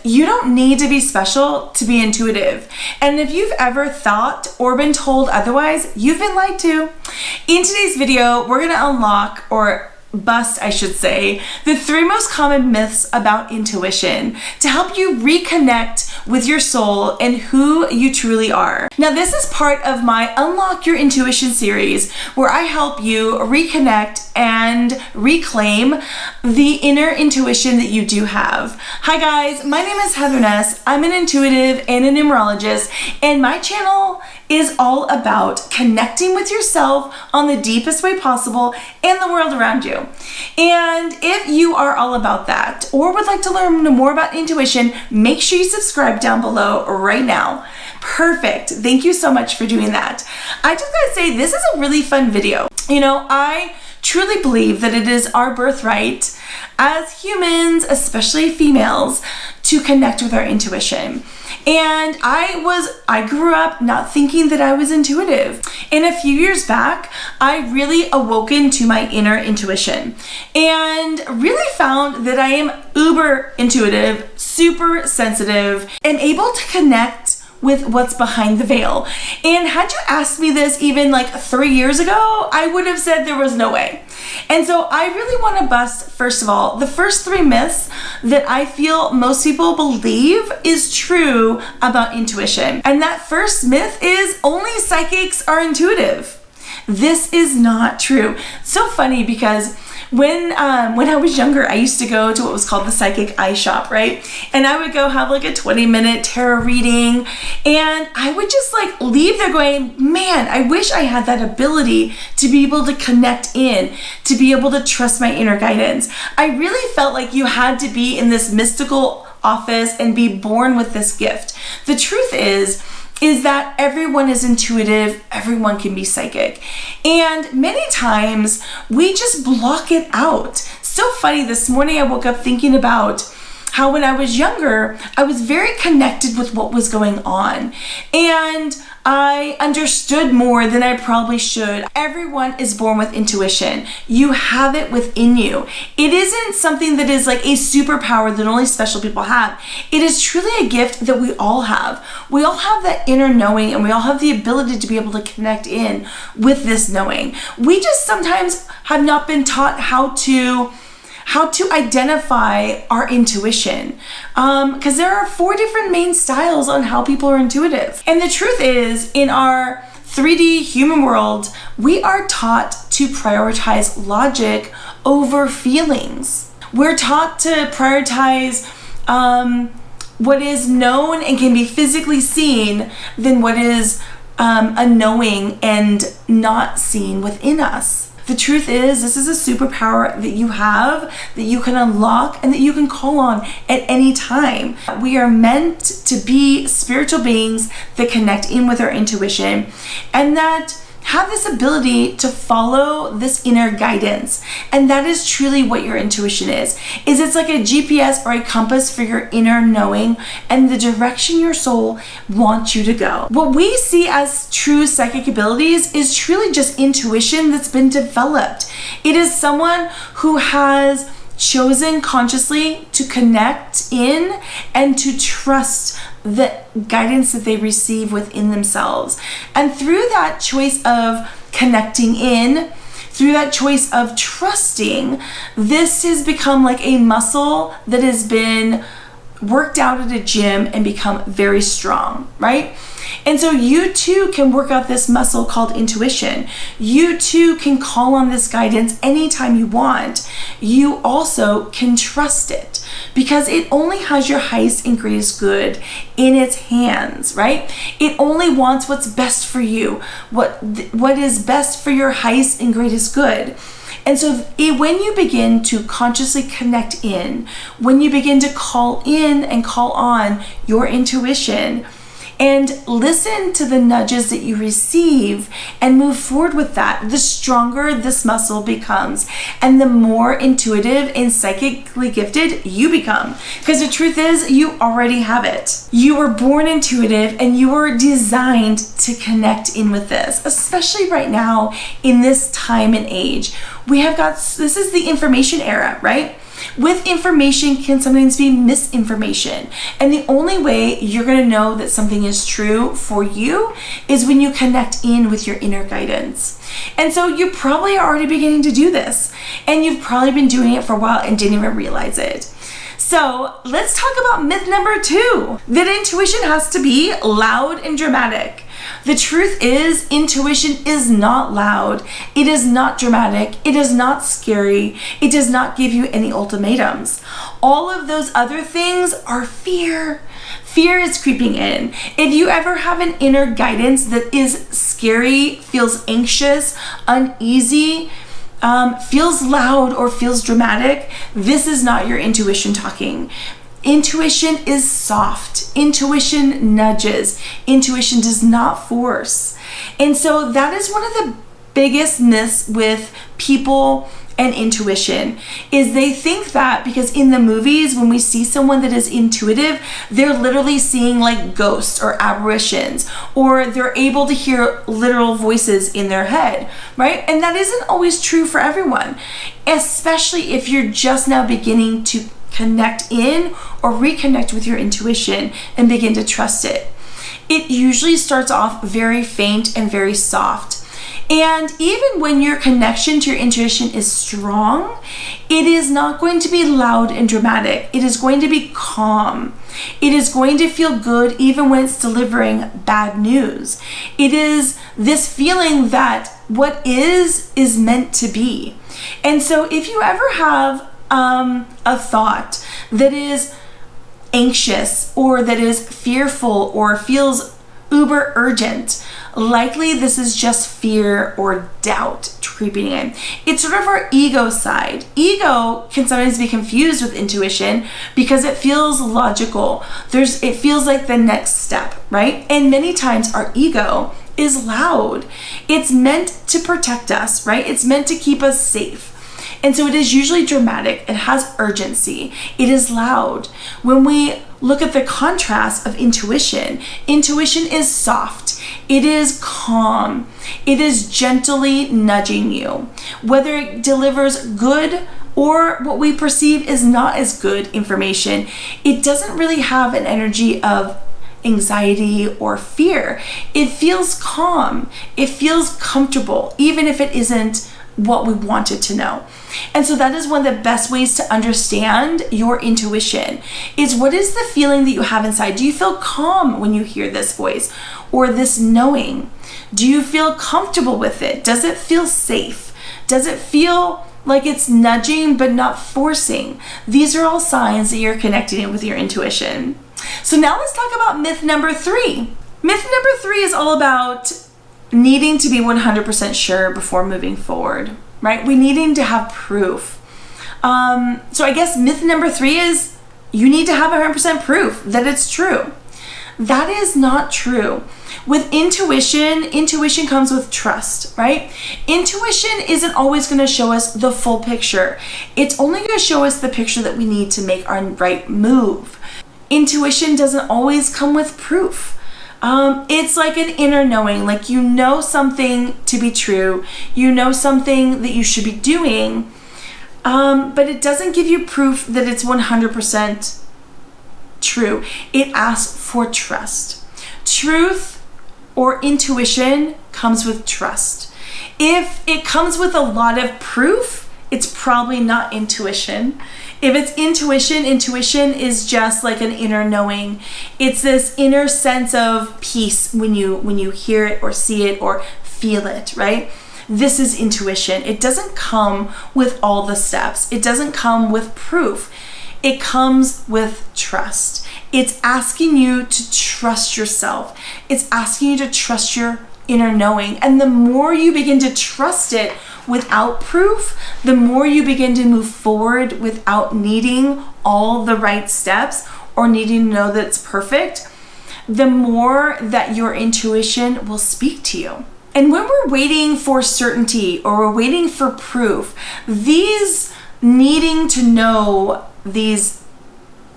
You don't need to be special to be intuitive. And if you've ever thought or been told otherwise, you've been lied to. In today's video, we're going to unlock, or bust, I should say, the 3 most common myths about intuition to help you reconnect with your soul and who you truly are. Now, this is part of my Unlock Your Intuition series, where I help you reconnect and reclaim the inner intuition that you do have. Hi guys, my name is Heather Ness. I'm an intuitive and a numerologist, and my channel is all about connecting with yourself on the deepest way possible and the world around you. And if you are all about that or would like to learn more about intuition, make sure you subscribe down below right now. Perfect. Thank you so much for doing that. I just gotta say, this is a really fun video. You know, I truly believe that it is our birthright as humans, especially females, to connect with our intuition. And I grew up not thinking that I was intuitive. And a few years back, I really awoken to my inner intuition and really found that I am uber intuitive, super sensitive, and able to connect with what's behind the veil. And had you asked me this even like 3 years ago, I would have said there was no way. And so I really want to bust, first of all, the first 3 myths that I feel most people believe is true about intuition. And that first myth is only psychics are intuitive. This is not true. So funny because when I was younger, I used to go to what was called the psychic eye shop, right? And I would go have like a 20-minute tarot reading, and I would just like leave there going, man, I wish I had that ability to be able to connect in, to be able to trust my inner guidance. I really felt like you had to be in this mystical office and be born with this gift. The truth is that everyone is intuitive, everyone can be psychic. And many times we just block it out. So funny, this morning I woke up thinking about how when I was younger, I was very connected with what was going on. And I understood more than I probably should. Everyone is born with intuition. You have it within you. It isn't something that is like a superpower that only special people have. It is truly a gift that we all have. We all have that inner knowing, and we all have the ability to be able to connect in with this knowing. We just sometimes have not been taught how to identify our intuition, because there are 4 different main styles on how people are intuitive. And the truth is, in our 3D human world, we are taught to prioritize logic over feelings. We're taught to prioritize what is known and can be physically seen than what is unknowing and not seen within us. The truth is, this is a superpower that you have, that you can unlock, and that you can call on at any time. We are meant to be spiritual beings that connect in with our intuition and that have this ability to follow this inner guidance. And that is truly what your intuition is it's like a GPS or a compass for your inner knowing and the direction your soul wants you to go. What we see as true psychic abilities is truly just intuition that's been developed. It is someone who has chosen consciously to connect in and to trust the guidance that they receive within themselves. And through that choice of connecting in, through that choice of trusting, this has become like a muscle that has been worked out at a gym and become very strong, right? And so you too can work out this muscle called intuition. You too can call on this guidance anytime you want. You also can trust it because it only has your highest and greatest good in its hands, right? It only wants what's best for you, what is best for your highest and greatest good. And so when you begin to consciously connect in, when you begin to call in and call on your intuition, and listen to the nudges that you receive and move forward with that, the stronger this muscle becomes and the more intuitive and psychically gifted you become. Because the truth is, you already have it. You were born intuitive and you were designed to connect in with this, especially right now in this time and age. We have got, this is the information era, right? With information can sometimes be misinformation. And the only way you're going to know that something is true for you is when you connect in with your inner guidance. And so you're probably already beginning to do this, and you've probably been doing it for a while and didn't even realize it. So let's talk about myth number 2, that intuition has to be loud and dramatic. The truth is, intuition is not loud. It is not dramatic. It is not scary. It does not give you any ultimatums. All of those other things are fear. Fear is creeping in. If you ever have an inner guidance that is scary, feels anxious, uneasy, feels loud or feels dramatic, this is not your intuition talking. Intuition is soft. Intuition nudges. Intuition does not force. And so that is one of the biggest myths with people and intuition, is they think that because in the movies, when we see someone that is intuitive, they're literally seeing like ghosts or apparitions, or they're able to hear literal voices in their head, right? And that isn't always true for everyone, especially if you're just now beginning to connect in or reconnect with your intuition and begin to trust it. It usually starts off very faint and very soft. And even when your connection to your intuition is strong, it is not going to be loud and dramatic. It is going to be calm. It is going to feel good even when it's delivering bad news. It is this feeling that what is meant to be. And so if you ever have a thought that is anxious or that is fearful or feels uber urgent, likely this is just fear or doubt creeping in. It's sort of our ego side. Ego can sometimes be confused with intuition because it feels logical. It feels like the next step, right? And many times our ego is loud. It's meant to protect us, right? It's meant to keep us safe. And so it is usually dramatic. It has urgency. It is loud. When we look at the contrast of intuition, intuition is soft. It is calm. It is gently nudging you. Whether it delivers good or what we perceive is not as good information, it doesn't really have an energy of anxiety or fear. It feels calm. It feels comfortable, even if it isn't what we wanted to know. And so that is one of the best ways to understand your intuition, is what is the feeling that you have inside? Do you feel calm when you hear this voice or this knowing? Do you feel comfortable with it? Does it feel safe? Does it feel like it's nudging but not forcing? These are all signs that you're connecting in with your intuition. So now let's talk about myth number 3. Myth number 3 is all about needing to be 100% sure before moving forward, right? We needing to have proof. So I guess myth number 3 is you need to have 100% proof that it's true. That is not true. With intuition comes with trust, right? Intuition isn't always going to show us the full picture. It's only going to show us the picture that we need to make our right move. Intuition doesn't always come with proof. It's like an inner knowing, like you know something to be true, you know something that you should be doing, but it doesn't give you proof that it's 100% true. It asks for trust. Truth or intuition comes with trust. If it comes with a lot of proof, it's probably not intuition. If it's intuition is just like an inner knowing. It's this inner sense of peace when you hear it or see it or feel it, right? This is intuition. It doesn't come with all the steps. It doesn't come with proof. It comes with trust. It's asking you to trust yourself. It's asking you to trust your inner knowing. And the more you begin to trust it without proof, the more you begin to move forward without needing all the right steps or needing to know that it's perfect, the more that your intuition will speak to you. And when we're waiting for certainty or we're waiting for proof, these needing to know these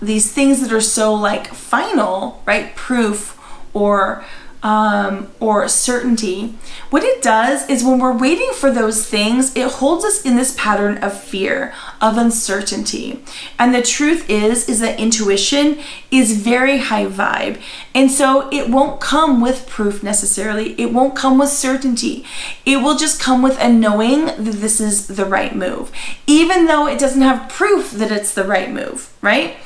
things that are so like final, right? Proof or or certainty, what it does is when we're waiting for those things, it holds us in this pattern of fear, of uncertainty. And the truth is that intuition is very high vibe. And so it won't come with proof necessarily. It won't come with certainty. It will just come with a knowing that this is the right move, even though it doesn't have proof that it's the right move, right?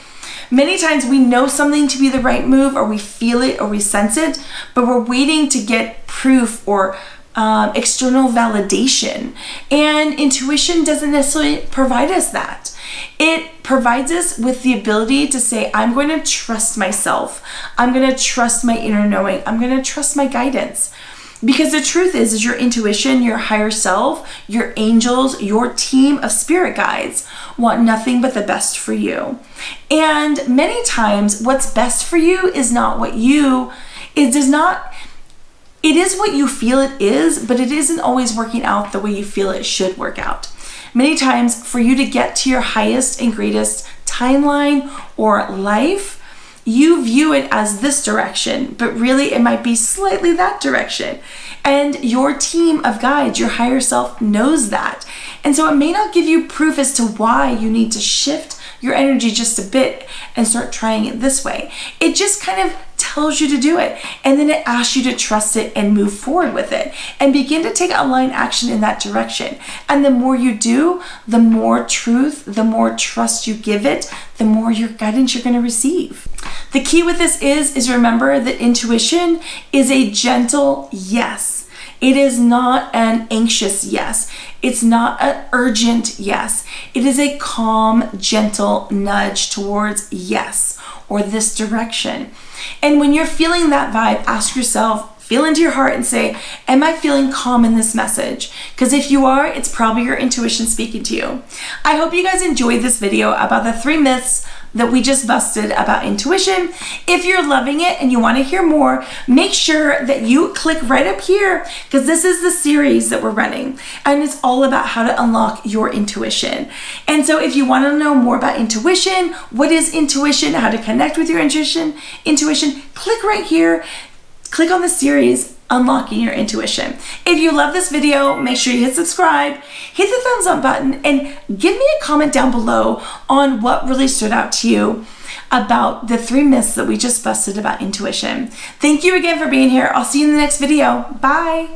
Many times we know something to be the right move, or we feel it, or we sense it, but we're waiting to get proof or external validation. And intuition doesn't necessarily provide us that. It provides us with the ability to say, I'm going to trust myself. I'm going to trust my inner knowing. I'm going to trust my guidance. Because the truth is your intuition, your higher self, your angels, your team of spirit guides want nothing but the best for you. And many times what's best for you is not what you, it is what you feel it is, but it isn't always working out the way you feel it should work out. Many times for you to get to your highest and greatest timeline or life, you view it as this direction, but really it might be slightly that direction. And your team of guides, your higher self, knows that. And so it may not give you proof as to why you need to shift your energy just a bit and start trying it this way. It just kind of tells you to do it. And then it asks you to trust it and move forward with it and begin to take aligned action in that direction. And the more you do, the more truth, the more trust you give it, the more your guidance you're going to receive. The key with this is remember that intuition is a gentle yes. It is not an anxious yes. It's not an urgent yes. It is a calm, gentle nudge towards yes or this direction. And when you're feeling that vibe, ask yourself, feel into your heart and say, am I feeling calm in this message? Because if you are, it's probably your intuition speaking to you. I hope you guys enjoyed this video about the 3 myths that we just busted about intuition. If you're loving it and you want to hear more, make sure that you click right up here, because this is the series that we're running and it's all about how to unlock your intuition. And so if you want to know more about intuition, what is intuition, how to connect with your intuition, click right here. Click on the series, Unlocking Your Intuition. If you love this video, make sure you hit subscribe, hit the thumbs up button, and give me a comment down below on what really stood out to you about the 3 myths that we just busted about intuition. Thank you again for being here. I'll see you in the next video. Bye.